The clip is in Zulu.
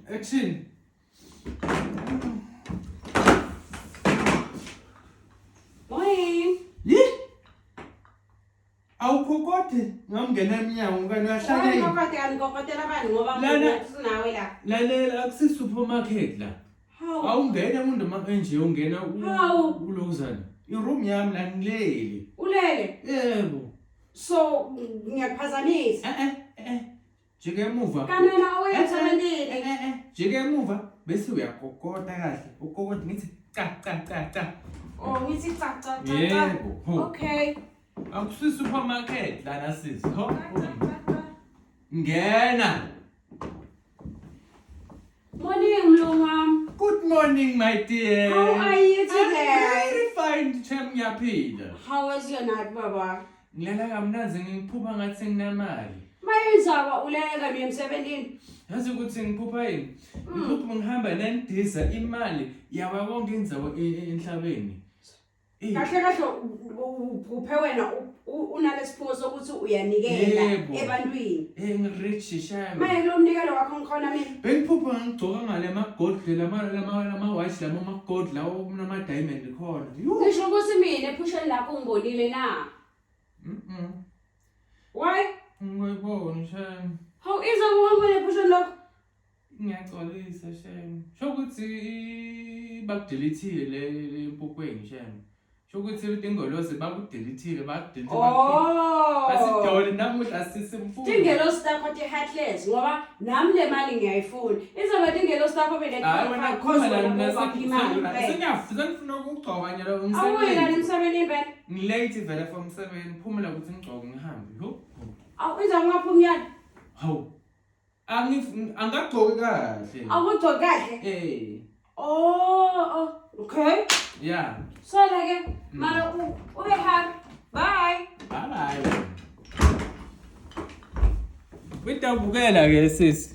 Action. Morning. Yeh. Awukhokothi ngamngena eminyango ngani wahlala yini? Ngikokotela bani ngoba Lana- sinawe la. Lalela akusi supermarket la. Hawu. Awungena umuntu manje ungena Hawu. ulokuzana. I-room yami la ngilele. Ulele. Yebo. So ngiyakuphazamisa. Jike emuva. Kanena awuyethamandile. Jike emuva bese uyakokota kahle. Ukokota ngithi cha. Oh ngithi cha cha cha. Yebo. Ho. Okay. Akusi supermarket lana sisi. Ho. Ngena. Morning mlungam. Good morning my dear. How are you I'm today? very fine chem ngiyaphila. How was your night baba? Ngilala kamnanzi ngiphupha ngathi senginamali. Mayenzaba ulele kami emsebenzini. Yazi ukuthi ngiphupha yini? Ngiphupha ngihamba nendiza imali yawa konke indzawo emhlabeni. Kahle uphe wena unalesipho sokuthi uyanikela Yebo. ebantwini. Ngirich shame. Manje lo mnikelo wakho ngikhona mina. Bengiphupha ngigcoka ngale magold lama watch lama gold lawo nama diamond khona. Ngisho ukuthi mina ephusheni lakho ungibonile na. Why? Ngiyibona shame. How is it ngibona ephusheni lakho? Ngiyaxolisa shame. Shokuthi bakudelethile le mpupweni shame. Shokuthi uDingolozi bakudelethile bakudelete Oh. Asidole namuhla sisimfundo. Dingelo staff athi heartless ngoba nami le mali ngiyayifuna. Izoba dingelo staff bele Hayi wena khona la imali. ngifuna ukugcoka nyalo Awuyela emsebenzini vele. ngilate vele from 7 phumela ukuthi ngigcoke ngihambe ho Awuza ngaphumyana. hawu angagcoki kahle Awugcoki kahle. Oh, okay. yeah So like mara ube happy. Bye. bye bye Witawubukela ke sisi